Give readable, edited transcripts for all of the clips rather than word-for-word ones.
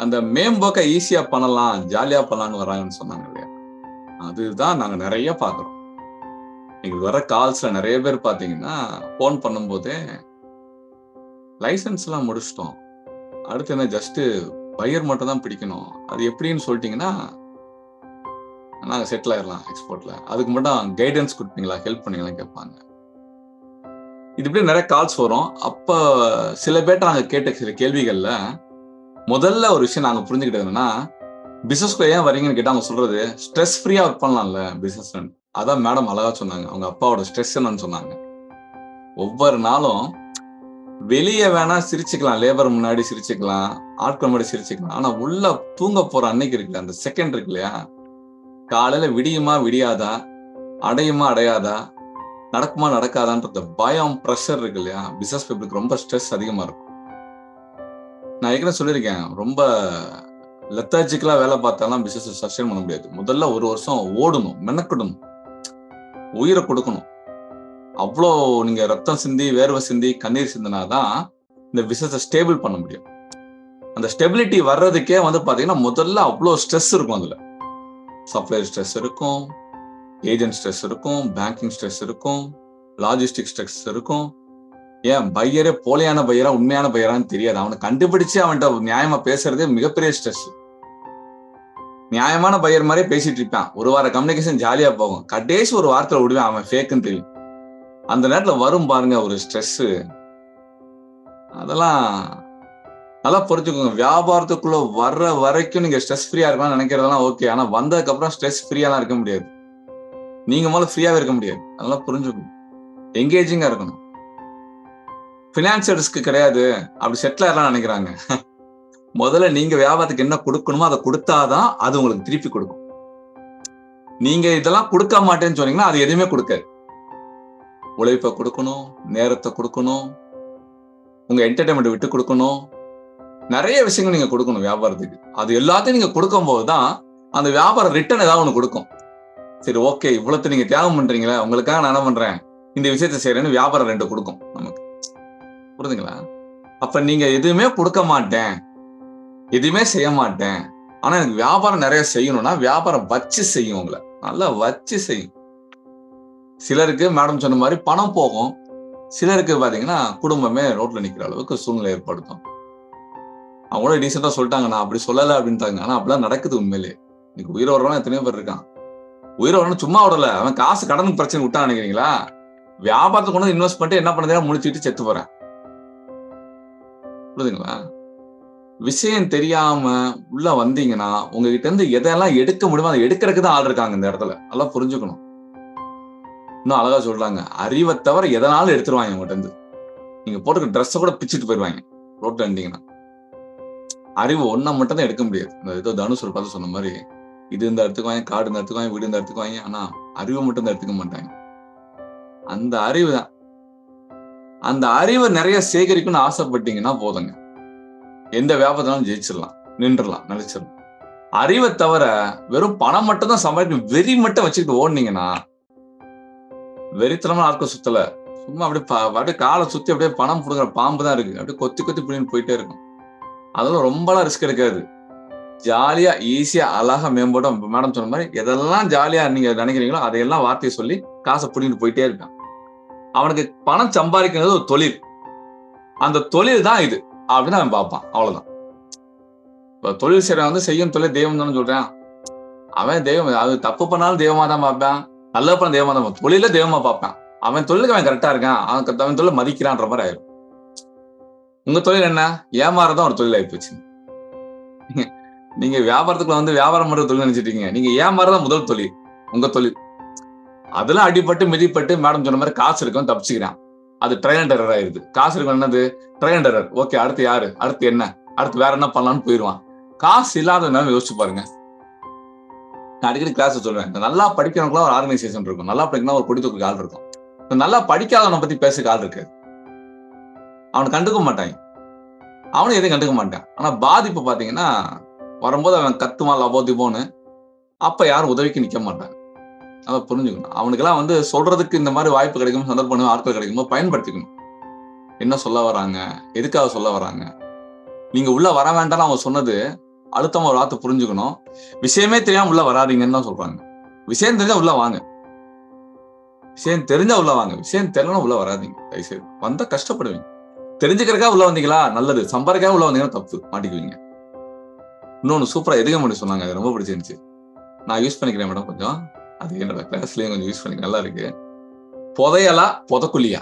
அந்த மேம்போக்க ஈஸியா பண்ணலாம், ஜாலியா பண்ணலாம்னு வராங்கன்னு சொன்னாங்க இல்லையா? அதுதான் நாங்க நெறைய பார்க்குறோம். எங்களுக்கு வர கால்ஸ்ல நெறைய பேர் பார்த்தீங்கன்னா, ஃபோன் பண்ணும்போதே, லைசென்ஸ்லாம் முடிச்சுட்டோம். அடுத்து என்ன ஜஸ்ட் பையர் மட்டும் தான் பிடிக்கணும். அது எப்படின்னு சொல்லிட்டீங்கன்னா, நாங்க செட்டில் ஆயிரலாம் எக்ஸ்போர்ட்ல. அதுக்கு மட்டும் கைடன்ஸ் குடுப்பீங்களா? ஹெல்ப் பண்ணுவீங்களான்னு கேட்பாங்க. இது இப்படி நெறைய கால்ஸ் வரும். அப்ப சில பேர்ட்ட நாங்க கேட்ட சில கேள்விகள்ல, முதல்ல ஒரு விஷயம் நாங்க புரிஞ்சுக்கிட்டது என்னன்னா, பிசினஸ்க்குள்ள ஏன் வரீங்கன்னு கேட்டா அவங்க சொல்றது, ஸ்ட்ரெஸ் ஃப்ரீயா ஒர்க் பண்ணலாம்ல பிசினஸ்ல. அதான் மேடம் அழகா சொன்னாங்க. அவங்க அப்பாவோட ஸ்ட்ரெஸ் என்னன்னு சொன்னாங்க. ஒவ்வொரு நாளும் வெளிய வேணா சிரிச்சுக்கலாம். லேபர் முன்னாடி சிரிச்சுக்கலாம். ஆட்கள் முன்னாடி சிரிச்சுக்கலாம். ஆனா உள்ள தூங்க போற அன்னைக்கு இருக்குல்ல, அந்த செகண்ட் இருக்கு இல்லையா? காலையில விடியுமா விடியாதா? அடையுமா அடையாதா? நடக்குமா நடக்காதான்ற பயம், பிரஷர் இருக்கு இல்லையா? பிசினஸ் பீப்புளுக்கு ரொம்ப ஸ்ட்ரெஸ் அதிகமா இருக்கும். நான் ஏற்கனவே சொல்லியிருக்கேன். ரொம்ப லெத்தாஜிக்கலா வேலை பார்த்தாலாம் பிசினஸ் சஸ்டெயின் பண்ண முடியாது. முதல்ல 1 வருஷம் ஓடணும், மெனக்கெடணும், உயிரை கொடுக்கணும். அவ்வளோ நீங்க ரத்தம் சிந்தி, வேர்வை சிந்தி, கண்ணீர் சிந்தினாதான் இந்த பிசினஸை ஸ்டேபிள் பண்ண முடியும். அந்த ஸ்டெபிலிட்டி வர்றதுக்கே வந்து பாத்தீங்கன்னா முதல்ல அவ்வளோ ஸ்ட்ரெஸ் இருக்கும். அதுல சப்ளையர் ஸ்ட்ரெஸ் இருக்கும், ஏஜென்ட் ஸ்ட்ரெஸ் இருக்கும், பேங்கிங் ஸ்ட்ரெஸ் இருக்கும், லாஜிஸ்டிக் ஸ்ட்ரெஸ் இருக்கும். ஏன் பையரே போலியான பையரா உண்மையான பையரான்னு தெரியாது. அவனை கண்டுபிடிச்சு அவன்கிட்ட நியாயமா பேசுறதே மிகப்பெரிய ஸ்ட்ரெஸ். நியாயமான பையர் மாதிரியே பேசிட்டு இருப்பான். ஒரு வார கம்யூனிகேஷன் ஜாலியா போகும். கடைசி ஒரு வார்த்தை விடுவேன், அவன் ஃபேக்குன்னு தெரியும். அந்த நேரத்துல வரும் பாருங்க ஒரு ஸ்ட்ரெஸ். அதெல்லாம் நல்லா புரிஞ்சுக்கோங்க. வியாபாரத்துக்குள்ள வர்ற வரைக்கும் நீங்க ஸ்ட்ரெஸ் ஃப்ரீயா இருக்கலாம்னு நினைக்கிறதெல்லாம் ஓகே. ஆனா வந்ததுக்கு அப்புறம் ஸ்ட்ரெஸ் ஃப்ரீயாலாம் இருக்க முடியாது. நீங்க முதல்ல ஃப்ரீயாவே இருக்க முடியாது. அதெல்லாம் புரிஞ்சுக்கணும். எங்கேஜிங்கா இருக்கணும். பினான்சியல் ரிஸ்க் கிடையாது, அப்படி செட்டில் ஆயிடலாம் நினைக்கிறாங்க. முதல்ல நீங்க வியாபாரத்துக்கு என்ன கொடுக்கணுமோ அதை கொடுத்தாதான் அது உங்களுக்கு திருப்பி கொடுக்கும். நீங்க இதெல்லாம் கொடுக்க மாட்டேன்னு சொன்னீங்கன்னா அது எதுவுமே கொடுக்காது. உழைப்பை கொடுக்கணும், நேரத்தை கொடுக்கணும், உங்க என்டர்டைன்மெண்ட் விட்டு கொடுக்கணும், நிறைய விஷயங்கள் நீங்க கொடுக்கணும் வியாபாரத்துக்கு. அது எல்லாத்தையும் நீங்க கொடுக்கும் போதுதான் அந்த வியாபாரம் ரிட்டர்ன் ஏதாவது ஒண்ணு கொடுக்கும். சரி ஓகே, இவ்வளவு நீங்க தியாகம் பண்றீங்களா, உங்களுக்காக நான் என்ன பண்றேன், இந்த விஷயத்தை செய்யறேன்னு வியாபாரம் 2 கொடுக்கும் நமக்கு. புரியுதுங்களா? அப்ப நீங்க எதுவுமே கொடுக்க மாட்டேன், எதுவுமே செய்ய மாட்டேன், ஆனா எனக்கு வியாபாரம் நிறைய செய்யணும்னா வியாபாரம் வச்சு செய்யும். உங்களை நல்லா வச்சு செய்யும். சிலருக்கு மேடம் சொன்ன மாதிரி பணம் போகும், சிலருக்கு பாத்தீங்கன்னா குடும்பமே ரோட்ல நிக்கிற அளவுக்கு சூழ்நிலை ஏற்படுத்தும். அவங்களோட டீசெண்டா சொல்லிட்டாங்க, நான் அப்படி சொல்லல அப்படின்ட்டாங்க. ஆனா அப்படிலாம் நடக்குது உண்மையிலே. இன்னைக்கு உயிர் வரவன் எத்தனையோ பேர் இருக்கான். உயிர் வரணும் சும்மா விடல, அவன் காசு கடனுக்கு பிரச்சனை விட்டான் நினைக்கிறீங்களா? வியாபாரத்துக்கு கொண்டு இன்வெஸ்ட் பண்ணிட்டு என்ன பண்ணதா முடிச்சுட்டு செத்து போறேன். புரியுதுங்களா? விஷயம் தெரியாம உள்ள வந்தீங்கன்னா உங்ககிட்ட இருந்து எதெல்லாம் எடுக்க முடியுமோ அதை எடுக்கிறதுக்கு தான் ஆள் இருக்காங்க இந்த இடத்துல. நல்லா புரிஞ்சுக்கணும். இன்னும் அழகா சொல்றாங்க, அறிவை தவிர எதனாலும் எடுத்துருவாங்க உங்ககிட்ட இருந்து. நீங்க போட்டுக்க ட்ரெஸ்ஸை கூட பிச்சுட்டு போயிருவாங்க ரோட்ல இருந்தீங்கன்னா. அறிவு ஒன்ன மட்டும் தான் எடுக்க முடியாது. இந்த ஏதோ தனுஷ் ஒரு பார்த்து சொன்ன மாதிரி, இது இந்த இடத்துக்கு வாங்க, காடு இந்த இடத்துக்கு வாங்க, வீடு இந்த இடத்துக்கு வாங்க, ஆனா அறிவை மட்டும் தான் எடுத்துக்க மாட்டாங்க. அந்த அறிவு தான். அந்த அறிவை நிறைய சேகரிக்கணும்னு ஆசைப்பட்டீங்கன்னா போதுங்க, எந்த வியாபாரத்தாலும் ஜெயிச்சிடலாம், நின்றுடலாம், நிலைச்சிடலாம். அறிவை தவிர வெறும் பணம் மட்டும் தான் சம்பாதிக்கணும் வெறி மட்டும் வச்சுக்கிட்டு ஓடுனீங்கன்னா, வெறித்தனமா ஆட்கள் சுத்தல, சும்மா அப்படியே காலை சுத்தி அப்படியே பணம் புடுங்குற பாம்பு தான் இருக்கு. அப்படியே கொத்தி கொத்தி புடின்னு போயிட்டே இருக்கும். அதெல்லாம் ரொம்பலாம் ரிஸ்க் எடுக்காது. ஜாலியா ஈஸியா அழகா மேம்போட்டும் மேடம் சொன்ன மாதிரி எதெல்லாம் ஜாலியா நீங்க நினைக்கிறீங்களோ அதையெல்லாம் வார்த்தையை சொல்லி காசை புடிங்கிட்டு போயிட்டே இருக்கான். அவனுக்கு பணம் சம்பாதிக்கிறது ஒரு தொழில். அந்த தொழில் தான் இது அப்படின்னு அவன் பார்ப்பான். அவ்வளவுதான். தொழில் செய்யறவன் வந்து செய்யும் தொழில் தெய்வம் தானே சொல்றான். அவன் தெய்வம், அது தப்பு பண்ணாலும் தெய்வமா தான் பார்ப்பான், நல்ல பண்ண தெய்வமா தான், தொழில தெய்வமா பார்ப்பான். அவன் தொழிலுக்கு அவன் கரெக்டா இருக்கான், அவன் தொழில் மதிக்கிறான்ற மாதிரி ஆயிரும். உங்க தொழில் என்ன? ஏமாறதான் ஒரு தொழில் ஆயிப்போச்சு. நீங்க வியாபாரத்துக்குள்ள வந்து வியாபாரம் பண்ற தொழில் நினைச்சிட்டீங்க. நீங்க ஏமாறதான் முதல் தொழில், உங்க தொழில். அதெல்லாம் அடிபட்டு மிதிப்பட்டு மேடம் சொன்ன மாதிரி காசு இருக்கும் தப்பிச்சுக்கிறான். அது ட்ரையல் அண்ட் எரர் ஆயிருது. காசு இருக்கும் என்னது? Trial and error. ஓகே, அடுத்து யாரு, அடுத்து என்ன, அடுத்து வேற என்ன பண்ணலாம்னு போயிடுவான். காசு இல்லாத நேரம் யோசிச்சு பாருங்க. நான் அடிக்கடி கிளாஸ் சொல்லுவேன், நல்லா படிக்கிறவங்களும் ஒரு ஆர்கனைசேஷன் இருக்கும், நல்லா படிக்கணும் ஒரு கொடி தூக்கு ஆள் இருக்கும். நல்லா படிக்காதவனை பத்தி பேசுறதுக்கு ஆள் இருக்கு. அவனை கண்டுக்க மாட்டாங்க, அவனும் எதையும் கண்டுக்க மாட்டான். ஆனா பாதிப்பு பாத்தீங்கன்னா வரும்போது அவன் கத்துவான் லபோதிபோன்னு, அப்ப யாரும் உதவிக்கு நிக்க மாட்டாங்க. அதை புரிஞ்சுக்கணும். அவனுக்கெல்லாம் வந்து சொல்றதுக்கு இந்த மாதிரி வாய்ப்பு கிடைக்கும், சந்தர்ப்பம் ஆட்கள் கிடைக்கும்போது பயன்படுத்திக்கணும். என்ன சொல்ல வராங்க, எதுக்காக சொல்ல வராங்க, நீங்க உள்ள வர வேண்டாம்னு அவங்க சொன்னது அழுத்தமா ஒரு வார்த்தை புரிஞ்சுக்கணும். விஷயமே தெரியாம உள்ள வராதீங்கன்னு தான் சொல்றாங்க. விஷயம் தெரிஞ்சா உள்ள வாங்க, விஷயம் தெரிஞ்சா உள்ள வாங்க, விஷயம் தெரியலனா உள்ள வராதீங்க. தயவுசெய்து வந்தா கஷ்டப்படுவீங்க. தெரிஞ்சுக்கிறக்கா உள்ள வந்தீங்களா நல்லது, சம்பாதிக்காக உள்ள வந்தீங்கன்னா தப்பு, மாட்டிக்குவீங்க. இன்னொன்னு சூப்பரா எதுக பண்ணி சொன்னாங்க, அது ரொம்ப பிடிச்சிருந்துச்சு. நான் யூஸ் பண்ணிக்கிறேன் மேடம் கொஞ்சம். அது என்னோட கிளாஸ்லயும் கொஞ்சம் யூஸ் பண்ணிக்க நல்லா இருக்கு. புதையலா புதக்குழியா?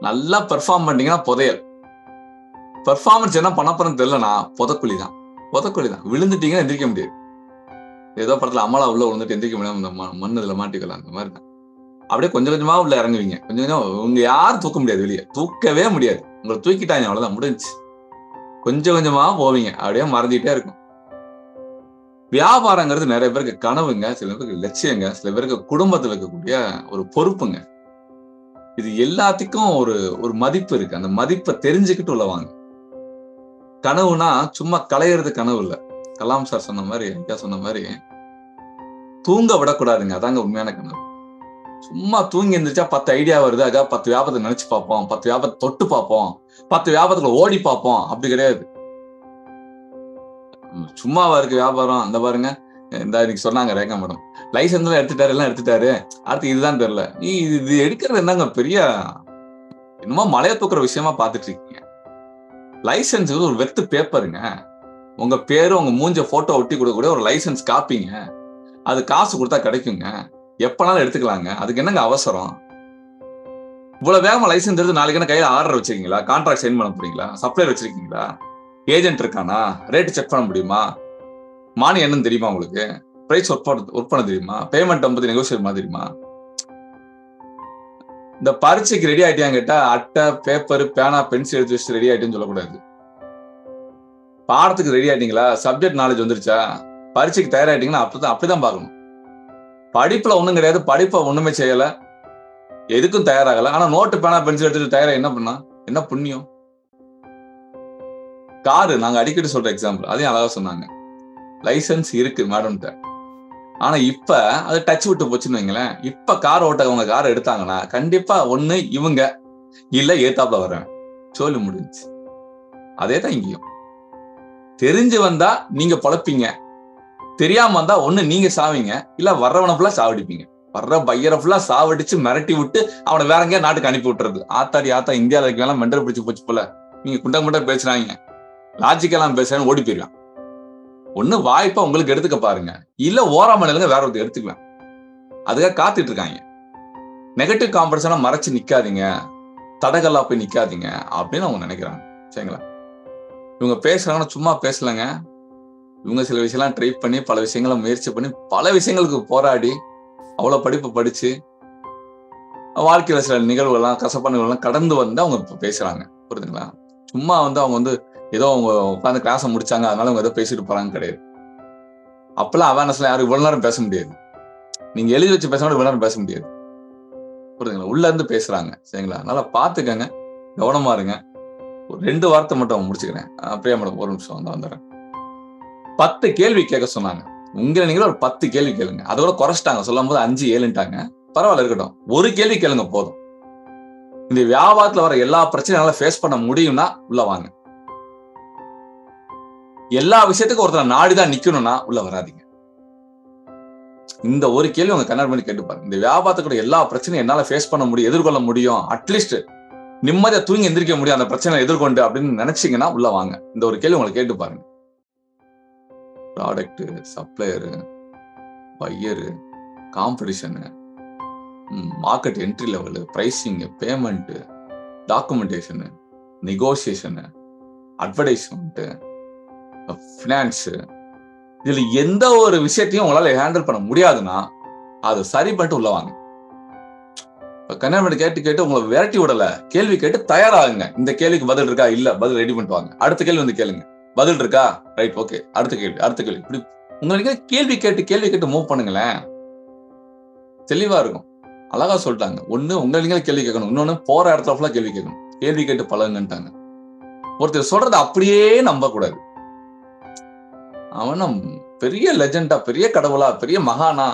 நல்லா பெர்ஃபார்ம் பண்ணீங்கன்னா புதையல். பெர்ஃபார்மன்ஸ் என்ன பண்ண போறேன்னு தெரியலனா புதக்குழி தான். புதக்குழி தான். விழுந்துட்டீங்கன்னா எந்திரிக்க முடியாது. ஏதோ படத்துல அமலா உள்ள விழுந்துட்டு எந்திரிக்க முடியாம இந்த மண்ணு இதுல மாட்டிக்கலாம், அந்த மாதிரி தான். அப்படியே கொஞ்சம் கொஞ்சமா உள்ள இறங்குவீங்க. கொஞ்சம் கொஞ்சம் உங்க யாரும் தூக்க முடியாது, வெளியே தூக்கவே முடியாது. உங்களை தூக்கிட்டாங்க, அவ்வளவுதான், முடிஞ்சு. கொஞ்சம் கொஞ்சமா போவீங்க, அப்படியே மறைஞ்சிட்டே இருக்கும். வியாபாரங்கிறது நிறைய பேருக்கு கனவுங்க, சில பேருக்கு லட்சியங்க, சில பேருக்கு குடும்பத்தில் இருக்கக்கூடிய ஒரு பொறுப்புங்க. இது எல்லாத்துக்கும் ஒரு ஒரு மதிப்பு இருக்கு. அந்த மதிப்பை தெரிஞ்சுக்கிட்டு உள்ள வாங்க. கனவுனா சும்மா கலையிறது கனவு இல்ல. கலாம் சார் சொன்ன மாதிரி, ஐயா சொன்ன மாதிரி, தூங்க விடக்கூடாதுங்க. அதாங்க உண்மையான கனவு. சும்மா தூங்கி எந்திரிச்சா 10 ஐடியா வருது, அதுக்காக 10 வியாபாரத்தை நினைச்சு பார்ப்போம், 10 வியாபாரத்தை தொட்டு பார்ப்போம், 10 வியாபாரத்துக்குள்ள ஓடி பார்ப்போம், அப்படி கிடையாது. சும்மாவா இருக்கு வியாபாரம்? அந்த பாருங்க, இந்த இன்னைக்கு சொன்னாங்க ரேகா மேடம், லைசன்ஸ் எடுத்துட்டாரு, எல்லாம் எடுத்துட்டாரு, அடுத்து இதுதான் தெரியல. இது எடுக்கிறது என்னங்க பெரிய என்னமோ மலைய தூக்குற விஷயமா பாத்துட்டு இருக்கீங்க. லைசன்ஸ் ஒரு வெத்து பேப்பருங்க. உங்க பேரு உங்க மூஞ்ச போட்டோ ஒட்டி கொடுக்கக்கூடிய ஒரு லைசன்ஸ் காப்பிங்க. அது காசு கொடுத்தா கிடைக்குங்க, எப்பனாலும் எடுத்துக்கலாங்க. அதுக்கு என்னங்க அவசரம்? இவ்வளவு வேகமா லைசன்ஸ் எடுத்து நாளைக்கு என்ன கையில ஆர்டர் வச்சிருக்கீங்களா? கான்ட்ராக்ட் சைன் பண்ண போறீங்களா? சப்ளையர் வச்சிருக்கீங்களா? ஏஜென்ட் இருக்கானா? ரேட் செக் பண்ண முடியுமா? மானி என்னன்னு தெரியுமா உங்களுக்கு? பிரைஸ் ஒர்க் பண்ண தெரியுமா? பேமெண்ட் பத்தி நெகோசியேட் பண்ண தெரியுமா? இந்த பரீட்சைக்கு ரெடி ஆயிட்டியான்னு கேட்டா அட்டை, பேப்பர், பேனா, பென்சில் எடுத்து வச்சு ரெடி ஆயிட்டுன்னு சொல்லக்கூடாது. பாடத்துக்கு ரெடி ஆயிட்டீங்களா? சப்ஜெக்ட் நாலேஜ் வந்துருச்சா? பரீட்சைக்கு தயாராயிட்டீங்கன்னா அப்படிதான் பார்க்கணும். படிப்புல ஒண்ணும் கிடையாது, படிப்பை ஒண்ணுமே செய்யல, எதுக்கும் தயாராகல. ஆனா நோட்டு, பேனா, பென்சில் எடுத்துட்டு தயாரா என்ன பண்ணா என்ன புண்ணியம்? காரு, நாங்க அடிக்கடி சொல்ற எக்ஸாம்பிள், அதையும் அழகா சொன்னாங்க. லைசன்ஸ் இருக்கு மேடம்கிட்ட, ஆனா இப்ப அது டச் விட்டு போச்சுன்னு வைங்களேன். இப்ப கார் ஓட்டவங்க கார் எடுத்தாங்கன்னா கண்டிப்பா ஒண்ணு இவங்க, இல்ல ஏத்தாப்புல வரேன், சொல்லி முடிஞ்சு. அதே தான் இங்கேயும். தெரிஞ்சு வந்தா நீங்க பொழப்பீங்க, தெரியாம வந்தா ஒண்ணு நீங்க சாவீங்க, இல்ல வர்றவனை ஃபுல்லா சாவடிப்பீங்க. வர்ற பையரை ஃபுல்லா சாவடிச்சு மிரட்டி விட்டு அவனை வேற எங்கேயா நாட்டுக்கு அனுப்பி விட்டுறது. ஆத்தாடி ஆத்தா, இந்தியாவில இருக்கலாம் மெண்டல் பிடிச்சு போச்சு போல, நீங்க குண்டா பேசுறாங்க, லாஜிக்கெல்லாம் பேசுறேன்னு ஓடி போயிருவான். ஒண்ணு வாய்ப்பா உங்களுக்கு எடுத்துக்க பாருங்க, இல்ல ஓராம நிலங்க வேற ஒருத்தர் எடுத்துக்குவேன். அதுக்காக காத்துட்டு இருக்காங்க. நெகட்டிவ் காம்படிஷனா மறைச்சு நிக்காதீங்க, தடகல்லா போய் நிக்காதீங்க அப்படின்னு அவங்க நினைக்கிறாங்க. சரிங்களா? இவங்க பேசுறாங்கன்னா சும்மா பேசலங்க. இவங்க சில விஷயம்லாம் ட்ரை பண்ணி, பல விஷயங்களை முயற்சி பண்ணி, பல விஷயங்களுக்கு போராடி, அவ்வளவு படிப்பு படிச்சு, வாழ்க்கையில சில நிகழ்வுகள்லாம், கசப்பான நிகழ்வுகள்லாம் கடந்து வந்து அவங்க பேசுறாங்க. புரியுதுங்களா? சும்மா அவங்க ஏதோ அவங்க உட்காந்து கிளாஸை முடிச்சாங்க, அதனால அவங்க ஏதோ பேசிட்டு போறாங்க கிடையாது. அப்பெல்லாம் அவேர்னஸ்லாம் யாரும் இவ்வளவு நேரம் பேச முடியாது. நீங்க எழுதி வச்சு பேசணும், இவ்வளவு நேரம் பேச முடியாது. புரியுதுங்களா? உள்ள இருந்து பேசுறாங்க. சரிங்களா? அதனால பாத்துக்கங்க, கவனமா இருங்க. ஒரு 2 வார்த்தை மட்டும் முடிச்சுக்கிறேன். பிரியா மேடம் ஒரு நிமிஷம் வந்துடுறேன். 10 கேள்வி கேட்க சொன்னாங்க. உங்களை நீங்களே ஒரு 10 கேள்வி கேளுங்க. அதோட குறைச்சிட்டாங்க, சொல்லும் போது 5, 7ன்ட்டாங்க. பரவாயில்ல, இருக்கட்டும். ஒரு கேள்வி கேளுங்க போதும். இந்த வியாபாரத்துல வர எல்லா பிரச்சனையும் ஃபேஸ் பண்ண முடியும்னா உள்ள வாங்க. எல்லா விஷயத்துக்கும் ஒருத்தர் நாடிதான் நிக்கணும்னா உள்ள வராதீங்க. இந்த ஒரு கேள்வி உங்க கண்ணாடி பண்ணி கேட்டு பாருங்க. இந்த வியாபாரத்துக்கு எல்லா பிரச்சனையும் என்னால ஃபேஸ் பண்ண முடியும், எதிர்கொள்ள முடியும், அட்லீஸ்ட் நிம்மதியா தூங்கி எந்திரிக்க முடியும் அந்த பிரச்சனை எதிர்கொண்டு அப்படின்னு நினைச்சீங்கன்னா உள்ள வாங்க. இந்த ஒரு கேள்வி உங்களை கேட்டு பாருங்க. Product, supplier, buyer, competition, market entry level, pricing, payment, documentation, negotiation, advertisement, finance, இதுல எந்த ஒரு விஷயத்தையும் உங்களால ஹேண்டில் பண்ண முடியாதுன்னா அதை சரி பண்ணிட்டு உள்ள வாங்க. கன்னியாகுமரி கேட்டு உங்களை விரட்டி விடல, கேள்வி கேட்டு தயாராகுங்க. இந்த கேள்விக்கு பதில் இருக்கா? இல்ல, பதில் ரெடி பண்ணிட்டு வாங்க. அடுத்த கேள்வி வந்து கேளுங்க, பதில் இருக்கா? ரைட், ஓகே, அடுத்த கேள்வி. இப்படி உங்களுக்கு கேள்வி கேட்டு மூவ் பண்ணுங்களேன், தெளிவா இருக்கும். அழகா சொல்லிட்டாங்க. ஒண்ணு உங்க நீங்க கேள்வி கேட்கணும், இன்னொன்னு போற இடத்துல ஃபுல்லா கேள்வி கேட்கணும். கேள்வி கேட்டு பழகுங்கன்ட்டாங்க. ஒருத்தர் சொல்றதை அப்படியே நம்ப கூடாது. அவனும் பெரிய லெஜெண்டா, பெரிய கடவுளா, பெரிய மகானா,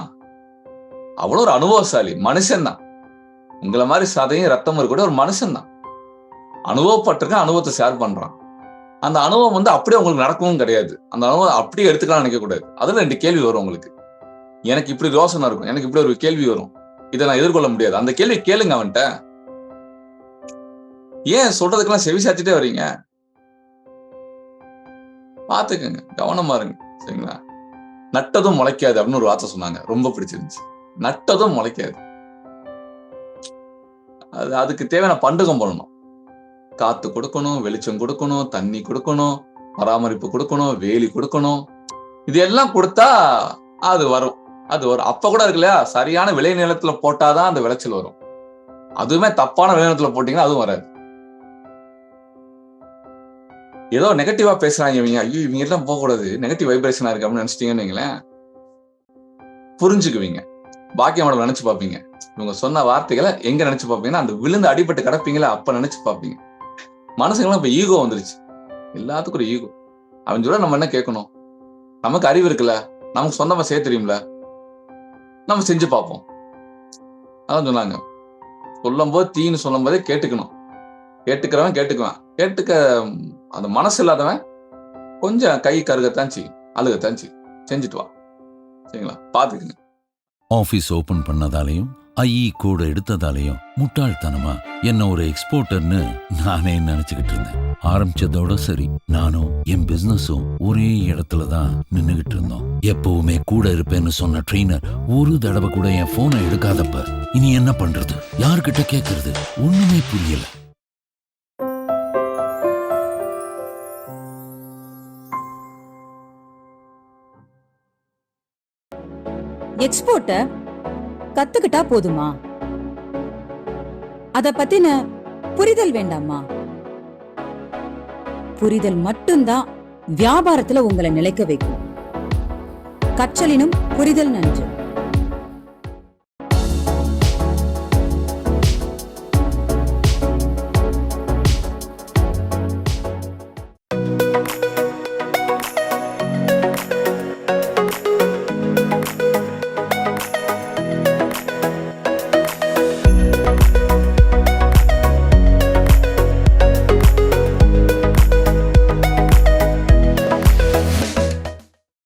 அவ்வளவு ஒரு அனுபவசாலி மனுஷன் தான். உங்களை மாதிரி சதையும் ரத்தமும் இருக்க ஒரு மனுஷன் தான். அனுபவப்பட்டிருக்க, அனுபவத்தை ஷேர் பண்றான். அந்த அனுபவம் வந்து அப்படியே உங்களுக்கு நடக்கவும் கிடையாது. அந்த அனுபவம் அப்படியே எடுத்துக்கலாம் நினைக்க கூடாது. அதுல 2 கேள்வி வரும் உங்களுக்கு. எனக்கு இப்படி யோசனை இருக்கும், எனக்கு இப்படி ஒரு கேள்வி வரும், இதை நான் எதிர்கொள்ள முடியாது. அந்த கேள்வி கேளுங்க அவன்கிட்ட. ஏன் சொல்றதுக்கெல்லாம் செவி சாத்திட்டே வரீங்க? பாத்துக்கங்க, கவனமா இருங்க. சரிங்களா? நட்டதும் முளைக்காது அப்படின்னு ஒரு வார்த்தை சொன்னாங்க, ரொம்ப பிடிச்சிருந்துச்சு. நட்டதும் முளைக்காது. அதுக்கு தேவையான பண்டகம் பண்ணணும். காத்து கொடுக்கணும், வெளிச்சம் கொடுக்கணும், தண்ணி கொடுக்கணும், பராமரிப்பு கொடுக்கணும், வேலி கொடுக்கணும். இது எல்லாம் கொடுத்தா அது வரும். அப்ப கூட இருக்கு இல்லையா, சரியான விளை நிலத்துல போட்டாதான் அந்த விளைச்சல் வரும். அதுவுமே தப்பான விளை நிலத்துல போட்டீங்கன்னா அதுவும் வராது. ஏதோ நெகட்டிவா பேசுறாங்க இவங்க, ஐயோ இவங்க எல்லாம் போக கூடாது, நெகட்டிவ் வைப்ரேஷனா இருக்கு அப்படின்னு நினைச்சிட்டீங்கன்னு வைங்களேன், புரிஞ்சுக்குவீங்க. பாக்கிய மாடல் நினைச்சு பார்ப்பீங்க. இவங்க சொன்ன வார்த்தைகளை எங்க நினைச்சு பார்ப்பீங்கன்னா, அந்த விழுந்து அடிபட்டு கிடப்பீங்களா அப்ப நினைச்சு பார்ப்பீங்க. மனசுக்கெல்லாம் இப்ப ஈகோ வந்துருச்சு. எல்லாத்துக்கும் ஒரு ஈகோ. அவன் சொல்ல நம்ம என்ன கேட்கணும்? நமக்கு அறிவு இருக்குல்ல, நமக்கு சொந்தமா செய்ய தெரியும்ல, நம்ம செஞ்சு பார்ப்போம். அதான் சொன்னாங்க, சொல்லும் போது தீன்னு சொல்லும் போதே கேட்டுக்கணும். கேட்டுக்கிறவன் கேட்டுக்குவான். அந்த மனசு இல்லாதவன் கொஞ்சம் கை கருகத்தான் செய்யும், அழுகத்தான் செய்யும். செஞ்சுட்டு வா. சரிங்களா? பாத்துக்குங்க. ஆபீஸ் ஓபன் பண்ணதாலையும் ஐஇ கூட எடுத்ததாலையும் முட்டாள்தனமா என்ன ஒரு எக்ஸ்போர்ட்டர்னு நானே நினைச்சுக்கிட்டு இருந்தேன். ஆரம்பிச்சதோட சரி, நானும் என் பிசினஸும் ஒரே இடத்துல தான் நின்னுகிட்டு இருந்தோம். எப்பவுமே கூட இருப்பேன்னு சொன்ன ட்ரெயினர் ஒரு தடவை கூட என் போனை எடுக்காதப்ப இனி என்ன பண்றது, யார்கிட்ட கேட்கறது, ஒண்ணுமே புரியல. எக்ஸ்போர்ட்ட கத்துக்கிட்டா போதுமா? அத பத்தின புரிதல் வேண்டாமா? புரிதல் மட்டும்தான் வியாபாரத்துல உங்களை நிலைக்க வைக்கும். கற்றலினும் புரிதல் நன்று.